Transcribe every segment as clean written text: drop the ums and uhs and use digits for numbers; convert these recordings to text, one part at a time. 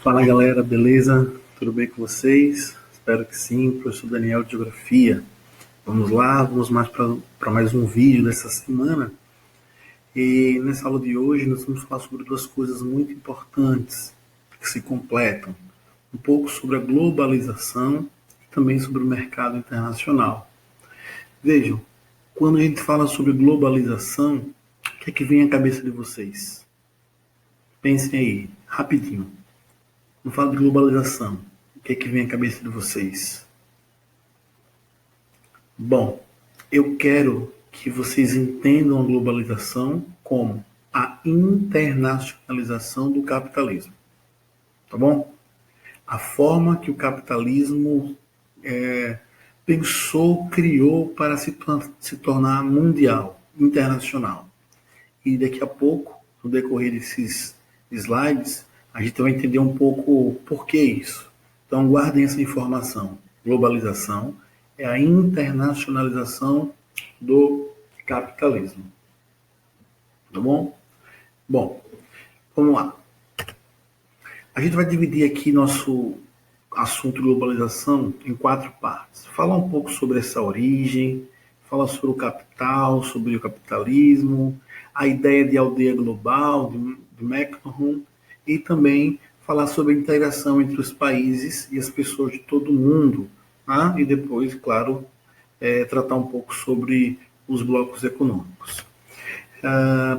Fala galera, beleza? Tudo bem com vocês? Espero que sim, professor Daniel de Geografia. Vamos lá, vamos mais para mais um vídeo dessa semana. E nessa aula de hoje nós vamos falar sobre duas coisas muito importantes que se completam. Um pouco sobre a globalização e também sobre o mercado internacional. Vejam, quando a gente fala sobre globalização, o que é que vem à cabeça de vocês? Pensem aí, rapidinho. Não falo de globalização. O que é que vem à cabeça de vocês? Bom, eu quero que vocês entendam a globalização como a internacionalização do capitalismo. Tá bom? A forma que o capitalismo pensou, criou para se tornar mundial, internacional. E daqui a pouco, no decorrer desses slides, a gente vai entender um pouco por que isso. Então, guardem essa informação. Globalização é a internacionalização do capitalismo. Tá bom? Bom, vamos lá. A gente vai dividir aqui nosso assunto globalização em 4 partes. Falar um pouco sobre essa origem, falar sobre o capital, sobre o capitalismo, a ideia de aldeia global, de McLuhan, e também falar sobre a integração entre os países e as pessoas de todo o mundo. Tá? E depois, claro, tratar um pouco sobre os blocos econômicos.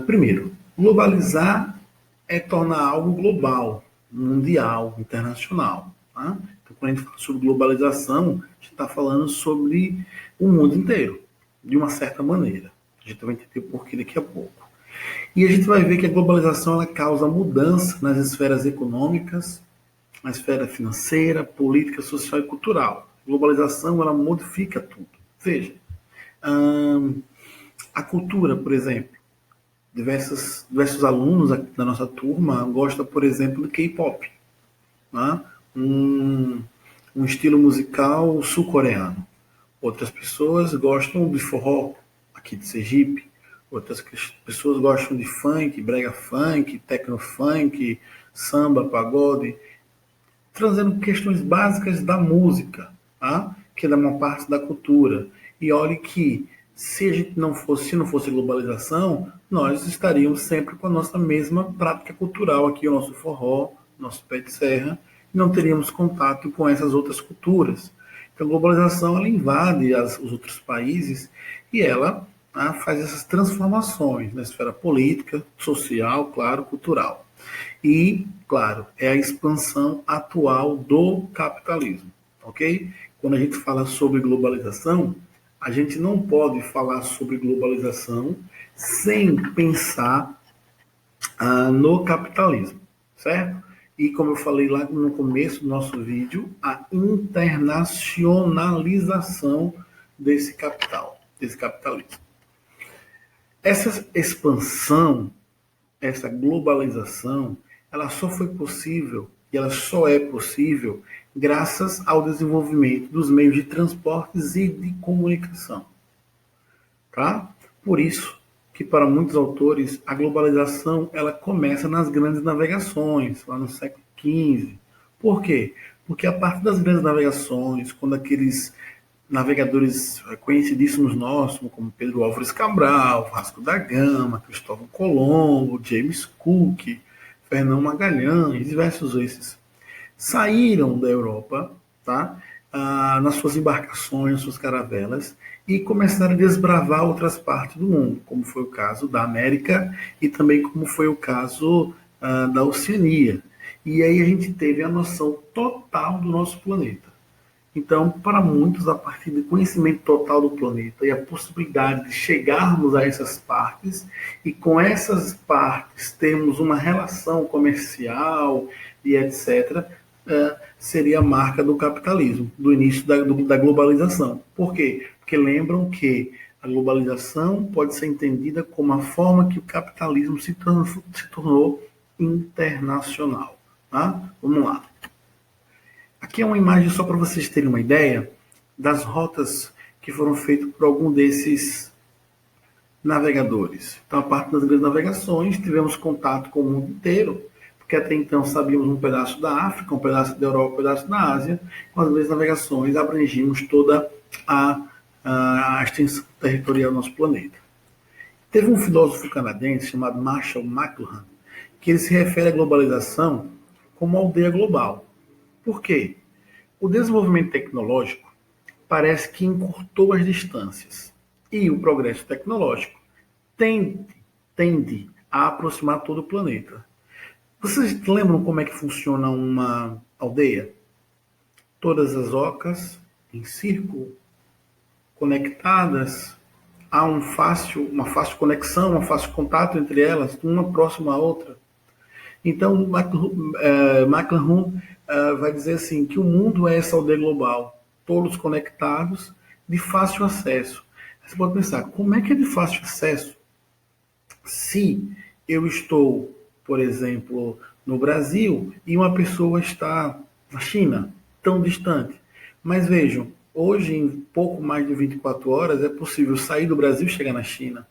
Primeiro, globalizar é tornar algo global, mundial, internacional. Tá? Então, quando a gente fala sobre globalização, a gente está falando sobre o mundo inteiro, de uma certa maneira. A gente vai entender o porquê daqui a pouco. E a gente vai ver que a globalização ela causa mudança nas esferas econômicas, na esfera financeira, política, social e cultural. A globalização ela modifica tudo. Veja, a cultura, por exemplo, diversos alunos da nossa turma gostam, por exemplo, de K-pop, né? um estilo musical sul-coreano. Outras pessoas gostam de forró, aqui de Sergipe. Outras pessoas gostam de funk, brega funk, techno funk, samba, pagode, trazendo questões básicas da música, tá? Que é uma parte da cultura. E olhe que se não fosse globalização, nós estaríamos sempre com a nossa mesma prática cultural aqui, o nosso forró, nosso pé de serra, e não teríamos contato com essas outras culturas. Então, a globalização ela invade os outros países e ela faz essas transformações na esfera política, social, claro, cultural. E, claro, é a expansão atual do capitalismo, ok? Quando a gente fala sobre globalização, a gente não pode falar sobre globalização sem pensar no capitalismo, certo? E como eu falei lá no começo do nosso vídeo, a internacionalização desse capital, desse capitalismo. Essa expansão, essa globalização, ela só foi possível e ela só é possível graças ao desenvolvimento dos meios de transportes e de comunicação. Tá? Por isso que para muitos autores a globalização ela começa nas grandes navegações, lá no século XV. Por quê? Porque a partir das grandes navegações, quando aqueles navegadores conhecidíssimos nossos, como Pedro Álvares Cabral, Vasco da Gama, Cristóvão Colombo, James Cook, Fernão Magalhães, diversos esses, saíram da Europa, tá? Nas suas embarcações, nas suas caravelas, e começaram a desbravar outras partes do mundo, como foi o caso da América e também como foi o caso da Oceania. E aí a gente teve a noção total do nosso planeta. Então, para muitos, a partir do conhecimento total do planeta e a possibilidade de chegarmos a essas partes e com essas partes termos uma relação comercial e etc., seria a marca do capitalismo, do início da globalização. Por quê? Porque lembram que a globalização pode ser entendida como a forma que o capitalismo se tornou internacional. Tá? Vamos lá. Aqui é uma imagem só para vocês terem uma ideia das rotas que foram feitas por algum desses navegadores. Então, a parte das grandes navegações, tivemos contato com o mundo inteiro, porque até então sabíamos um pedaço da África, um pedaço da Europa, um pedaço da Ásia. Com as grandes navegações abrangimos toda a extensão territorial do nosso planeta. Teve um filósofo canadense chamado Marshall McLuhan, que ele se refere à globalização como aldeia global. Por quê? O desenvolvimento tecnológico parece que encurtou as distâncias e o progresso tecnológico tende a aproximar todo o planeta. Vocês lembram como é que funciona uma aldeia? Todas as ocas em círculo, conectadas, há uma fácil conexão, um fácil contato entre elas, uma próxima à outra. Então, McLuhan vai dizer assim, que o mundo é essa aldeia global, todos conectados, de fácil acesso. Você pode pensar, como é que é de fácil acesso? Se eu estou, por exemplo, no Brasil e uma pessoa está na China, tão distante. Mas vejam, hoje, em pouco mais de 24 horas, é possível sair do Brasil e chegar na China.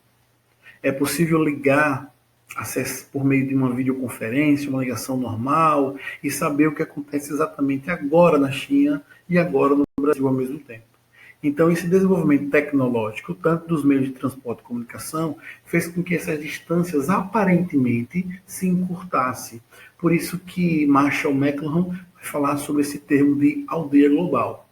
É possível ligar, acessar por meio de uma videoconferência, uma ligação normal, e saber o que acontece exatamente agora na China e agora no Brasil ao mesmo tempo. Então, esse desenvolvimento tecnológico, tanto dos meios de transporte e comunicação, fez com que essas distâncias aparentemente se encurtassem. Por isso que Marshall McLuhan vai falar sobre esse termo de aldeia global.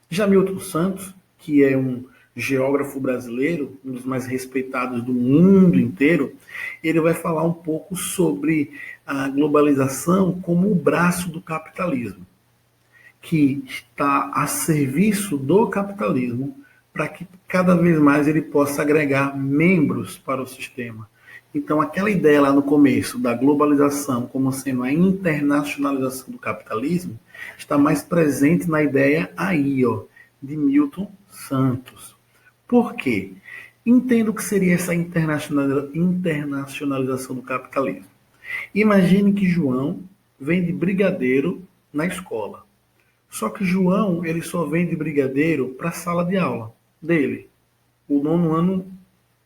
Já Milton Santos, que é um geógrafo brasileiro, um dos mais respeitados do mundo inteiro, ele vai falar um pouco sobre a globalização como o braço do capitalismo, que está a serviço do capitalismo para que cada vez mais ele possa agregar membros para o sistema. Então, aquela ideia lá no começo da globalização como sendo a internacionalização do capitalismo está mais presente na ideia aí, de Milton Santos. Por quê? Entendo o que seria essa internacionalização do capitalismo. Imagine que João vende brigadeiro na escola. Só que João, ele só vende brigadeiro para a sala de aula dele, o 9º ano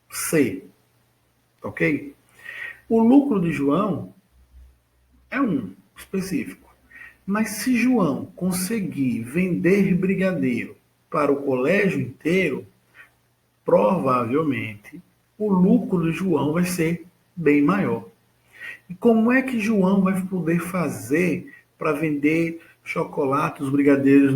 C, ok? O lucro de João é um específico. Mas se João conseguir vender brigadeiro para o colégio inteiro, provavelmente o lucro de João vai ser bem maior. E como é que João vai poder fazer para vender chocolate, os brigadeiros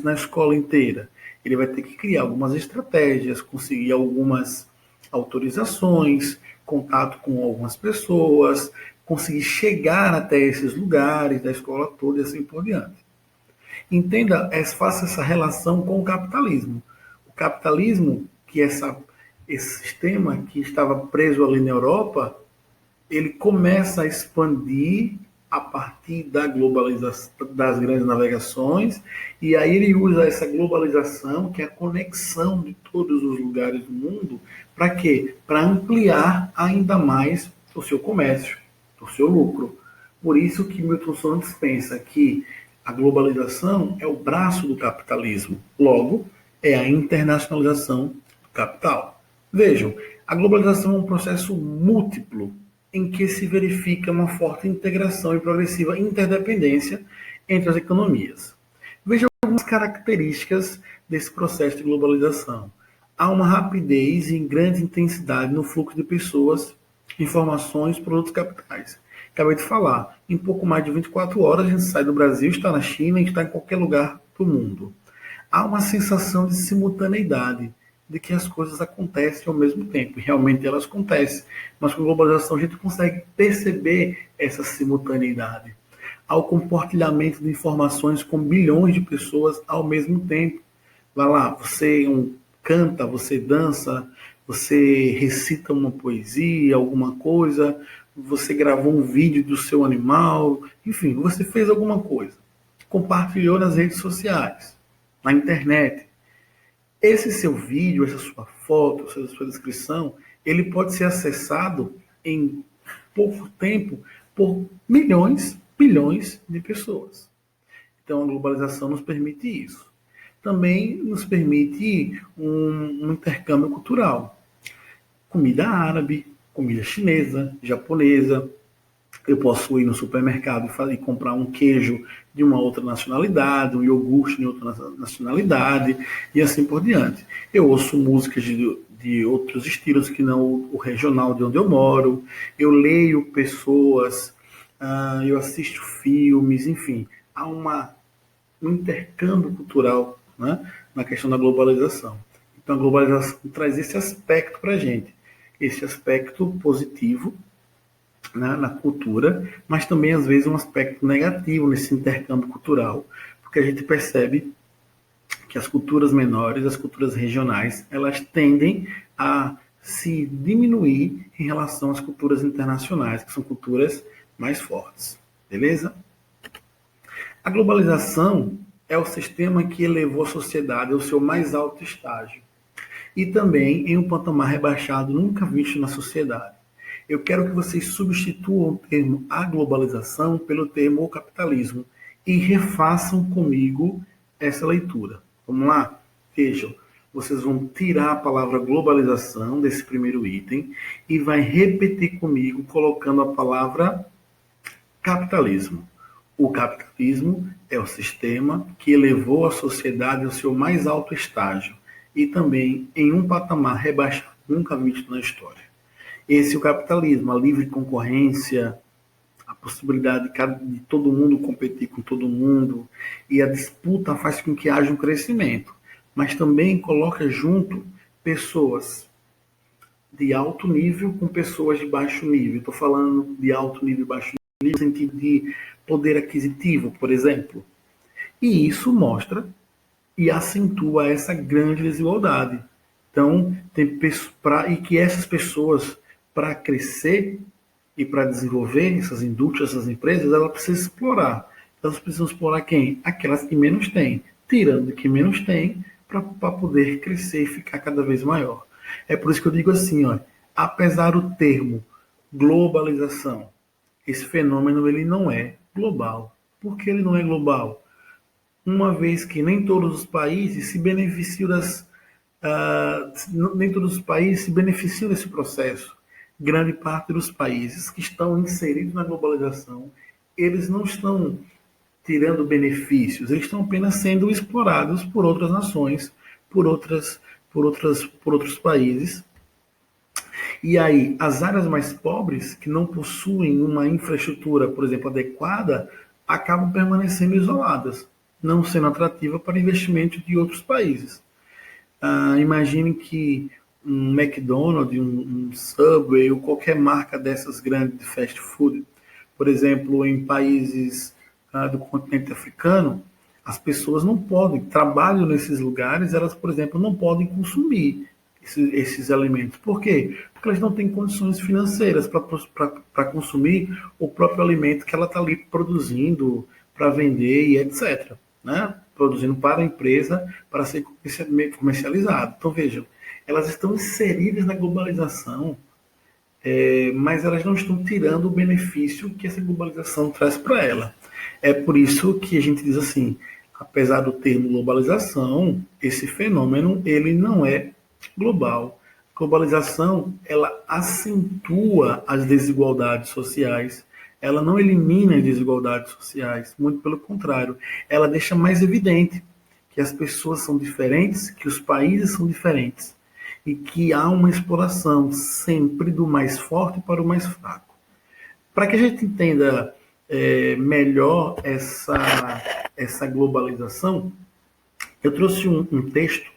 na escola inteira? Ele vai ter que criar algumas estratégias, conseguir algumas autorizações, contato com algumas pessoas, conseguir chegar até esses lugares da escola toda e assim por diante. Entenda, faça essa relação com o capitalismo. O capitalismo, que é esse sistema que estava preso ali na Europa, ele começa a expandir a partir da globalização das grandes navegações, e aí ele usa essa globalização, que é a conexão de todos os lugares do mundo, para quê? Para ampliar ainda mais o seu comércio, o seu lucro. Por isso que Milton Santos pensa que a globalização é o braço do capitalismo, logo, é a internacionalização do capital. Vejam, a globalização é um processo múltiplo, em que se verifica uma forte integração e progressiva interdependência entre as economias. Veja algumas características desse processo de globalização. Há uma rapidez e grande intensidade no fluxo de pessoas, informações, produtos capitais. Acabei de falar, em pouco mais de 24 horas a gente sai do Brasil, está na China e está em qualquer lugar do mundo. Há uma sensação de simultaneidade, de que as coisas acontecem ao mesmo tempo. E realmente elas acontecem. Mas com a globalização a gente consegue perceber essa simultaneidade. Há o compartilhamento de informações com bilhões de pessoas ao mesmo tempo. Vai lá, você canta, você dança, você recita uma poesia, alguma coisa, você gravou um vídeo do seu animal, enfim, você fez alguma coisa. Compartilhou nas redes sociais, na internet. Esse seu vídeo, essa sua foto, essa sua descrição, ele pode ser acessado em pouco tempo por milhões, bilhões de pessoas. Então a globalização nos permite isso. Também nos permite um intercâmbio cultural. Comida árabe, comida chinesa, japonesa, Eu posso ir no supermercado e comprar um queijo de uma outra nacionalidade, um iogurte de outra nacionalidade, e assim por diante. Eu ouço músicas de outros estilos que não o regional de onde eu moro, eu leio pessoas, eu assisto filmes, enfim. Há um intercâmbio cultural, né, na questão da globalização. Então a globalização traz esse aspecto para a gente, esse aspecto positivo, né, na cultura, mas também às vezes um aspecto negativo nesse intercâmbio cultural, porque a gente percebe que as culturas menores, as culturas regionais, elas tendem a se diminuir em relação às culturas internacionais, que são culturas mais fortes. Beleza? A globalização é o sistema que elevou a sociedade ao seu mais alto estágio e também em um patamar rebaixado nunca visto na sociedade. Eu quero que vocês substituam o termo a globalização pelo termo o capitalismo e refaçam comigo essa leitura. Vamos lá? Vejam, vocês vão tirar a palavra globalização desse primeiro item e vai repetir comigo colocando a palavra capitalismo. O capitalismo é o sistema que elevou a sociedade ao seu mais alto estágio e também em um patamar rebaixado nunca visto na história. Esse é o capitalismo, a livre concorrência, a possibilidade de todo mundo competir com todo mundo, e a disputa faz com que haja um crescimento, mas também coloca junto pessoas de alto nível com pessoas de baixo nível. Estou falando de alto nível e baixo nível no sentido de poder aquisitivo, por exemplo. E isso mostra e acentua essa grande desigualdade. Então, e que essas pessoas, para crescer e para desenvolver essas indústrias, essas empresas, elas precisam explorar. Elas precisam explorar quem? Aquelas que menos têm, tirando de que menos têm, para poder crescer e ficar cada vez maior. É por isso que eu digo assim, ó, apesar do termo globalização, esse fenômeno ele não é global. Por que ele não é global? Uma vez que nem todos os países se beneficiam nem todos os países se beneficiam desse processo. Grande parte dos países que estão inseridos na globalização, eles não estão tirando benefícios, eles estão apenas sendo explorados por outras nações, por outros países. E aí, as áreas mais pobres, que não possuem uma infraestrutura, por exemplo, adequada, acabam permanecendo isoladas, não sendo atrativa para investimento de outros países. Imagine que um McDonald's, um Subway ou qualquer marca dessas grandes de fast food, por exemplo, em países do continente africano, as pessoas não podem, trabalham nesses lugares, elas, por exemplo, não podem consumir esses alimentos. Por quê? Porque elas não têm condições financeiras para consumir o próprio alimento que ela está ali produzindo para vender e etc. Né? Produzindo para a empresa para ser comercializado. Então vejam, elas estão inseridas na globalização, mas elas não estão tirando o benefício que essa globalização traz para ela. É por isso que a gente diz assim, apesar do termo globalização, esse fenômeno ele não é global. A globalização ela acentua as desigualdades sociais, ela não elimina as desigualdades sociais, muito pelo contrário, ela deixa mais evidente que as pessoas são diferentes, que os países são diferentes e que há uma exploração sempre do mais forte para o mais fraco. Para que a gente entenda melhor essa globalização, eu trouxe um texto,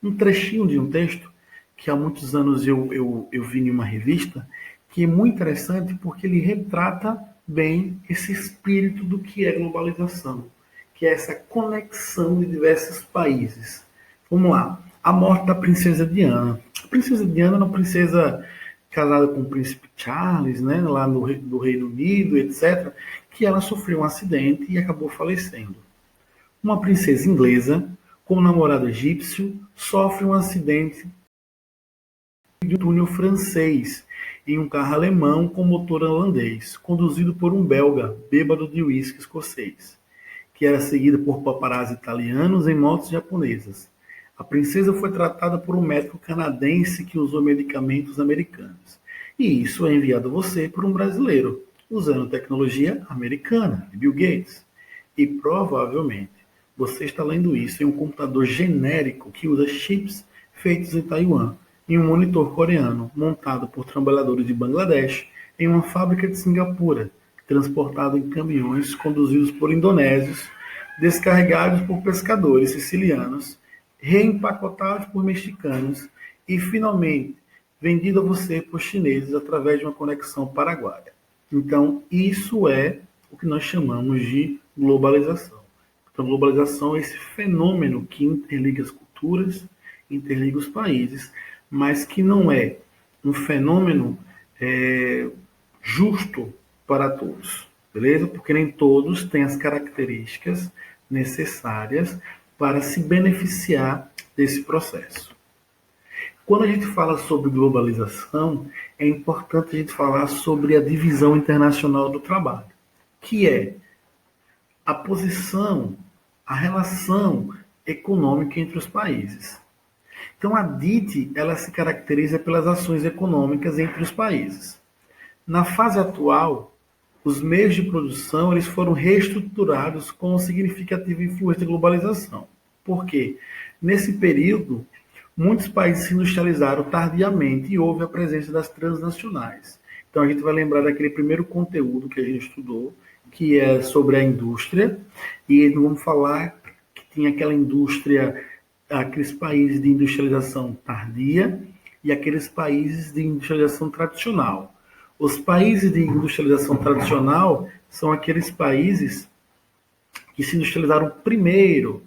um trechinho de um texto que há muitos anos eu vi em uma revista, que é muito interessante porque ele retrata bem esse espírito do que é globalização, que é essa conexão de diversos países. Vamos lá. A morte da princesa Diana. A princesa Diana era uma princesa casada com o príncipe Charles, né, lá do Reino Unido, etc., que ela sofreu um acidente e acabou falecendo. Uma princesa inglesa, com um namorado egípcio, sofre um acidente de um túnel francês em um carro alemão com motor holandês, conduzido por um belga, bêbado de uísque escocês, que era seguido por paparazzi italianos em motos japonesas. A princesa foi tratada por um médico canadense que usou medicamentos americanos. E isso é enviado a você por um brasileiro. usando tecnologia americana, de Bill Gates. E provavelmente você está lendo isso em um computador genérico que usa chips feitos em Taiwan, em um monitor coreano montado por trabalhadores de Bangladesh, em uma fábrica de Singapura, transportado em caminhões conduzidos por indonésios, descarregados por pescadores sicilianos, reempacotados por mexicanos e, finalmente, vendido a você por chineses através de uma conexão paraguaia. Então, isso é o que nós chamamos de globalização. Então, globalização é esse fenômeno que interliga as culturas, interliga os países, mas que não é um fenômeno justo para todos, beleza? Porque nem todos têm as características necessárias para se beneficiar desse processo. Quando a gente fala sobre globalização, é importante a gente falar sobre a divisão internacional do trabalho, que é a posição, a relação econômica entre os países. Então, a DIT, ela se caracteriza pelas ações econômicas entre os países. Na fase atual, os meios de produção eles foram reestruturados com significativa influência da globalização. Por quê? Nesse período, muitos países se industrializaram tardiamente e houve a presença das transnacionais. Então, a gente vai lembrar daquele primeiro conteúdo que a gente estudou, que é sobre a indústria, e vamos falar que tinha aquela indústria, aqueles países de industrialização tardia e aqueles países de industrialização tradicional. Os países de industrialização tradicional são aqueles países que se industrializaram primeiro.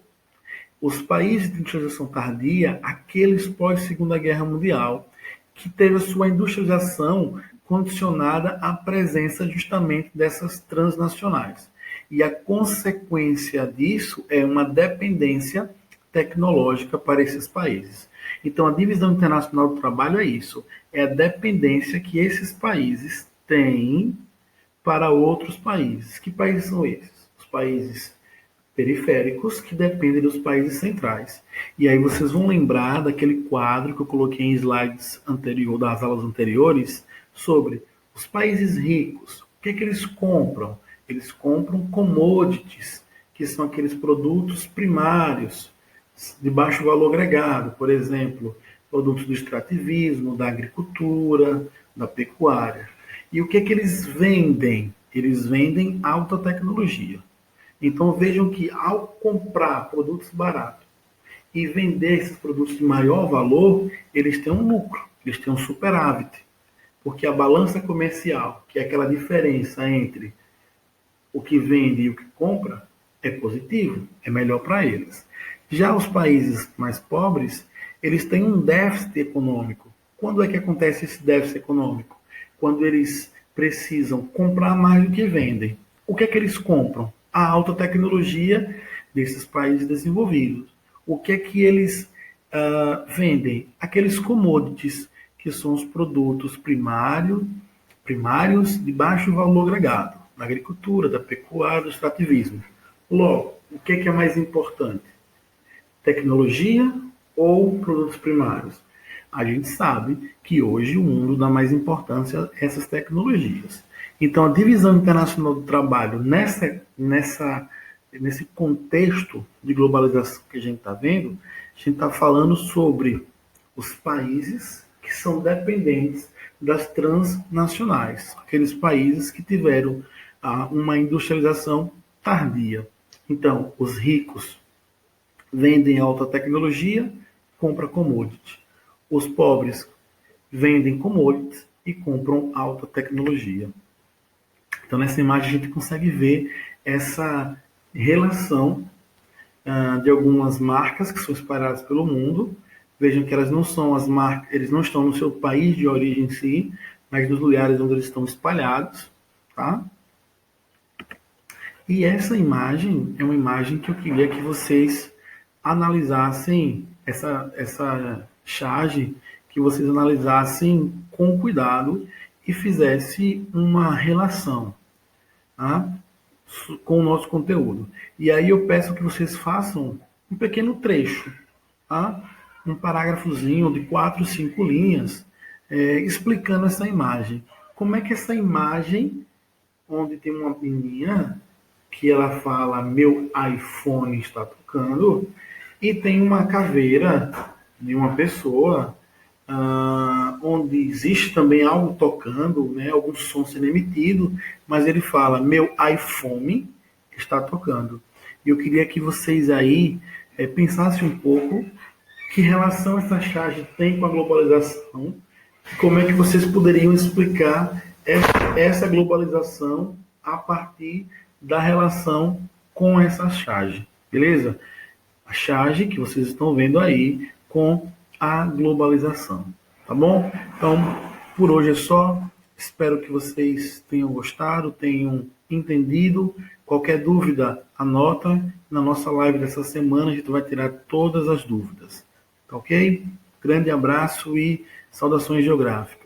Os países de industrialização tardia, aqueles pós-Segunda Guerra Mundial, que teve a sua industrialização condicionada à presença justamente dessas transnacionais. E a consequência disso é uma dependência tecnológica para esses países. Então, a divisão internacional do trabalho é isso, é a dependência que esses países têm para outros países. Que países são esses? Os países periféricos que dependem dos países centrais. E aí vocês vão lembrar daquele quadro que eu coloquei em slides das aulas anteriores sobre os países ricos. O que é que eles compram? Eles compram commodities, que são aqueles produtos primários de baixo valor agregado, por exemplo, produtos do extrativismo, da agricultura, da pecuária. E o que é que eles vendem? Eles vendem alta tecnologia. Então vejam que ao comprar produtos baratos e vender esses produtos de maior valor, eles têm um lucro, eles têm um superávit. Porque a balança comercial, que é aquela diferença entre o que vende e o que compra, é positivo, é melhor para eles. Já os países mais pobres, eles têm um déficit econômico. Quando é que acontece esse déficit econômico? Quando eles precisam comprar mais do que vendem. O que é que eles compram? A alta tecnologia desses países desenvolvidos. O que é que eles vendem? Aqueles commodities, que são os produtos primários de baixo valor agregado, da agricultura, da pecuária, do extrativismo. Logo, o que é mais importante? Tecnologia ou produtos primários? A gente sabe que hoje o mundo dá mais importância a essas tecnologias. Então, a divisão internacional do trabalho nesse contexto de globalização que a gente está vendo, a gente está falando sobre os países que são dependentes das transnacionais, aqueles países que tiveram uma industrialização tardia. Então, os ricos vendem alta tecnologia, compram commodity. Os pobres vendem commodities e compram alta tecnologia. Então, nessa imagem, a gente consegue ver essa relação de algumas marcas que são espalhadas pelo mundo. Vejam que elas não são as marcas, eles não estão no seu país de origem em si, mas nos lugares onde eles estão espalhados, tá? E essa imagem é uma imagem que eu queria que vocês analisassem, essa charge, que vocês analisassem com cuidado e fizessem uma relação, tá, com o nosso conteúdo. E aí eu peço que vocês façam um pequeno trecho, tá? Um parágrafozinho de 4, 5 linhas, explicando essa imagem. Como é que essa imagem onde tem uma menina que ela fala meu iPhone está tocando, e tem uma caveira de uma pessoa onde existe também algo tocando, né, algum som sendo emitido, mas ele fala meu iPhone está tocando. E eu queria que vocês aí pensassem um pouco que relação essa charge tem com a globalização e como é que vocês poderiam explicar essa globalização a partir da relação com essa charge, beleza? A charge que vocês estão vendo aí com a globalização, tá bom? Então, por hoje é só. Espero que vocês tenham gostado, tenham entendido. Qualquer dúvida, anota. Na nossa live dessa semana, a gente vai tirar todas as dúvidas. Tá ok? Grande abraço e saudações geográficas.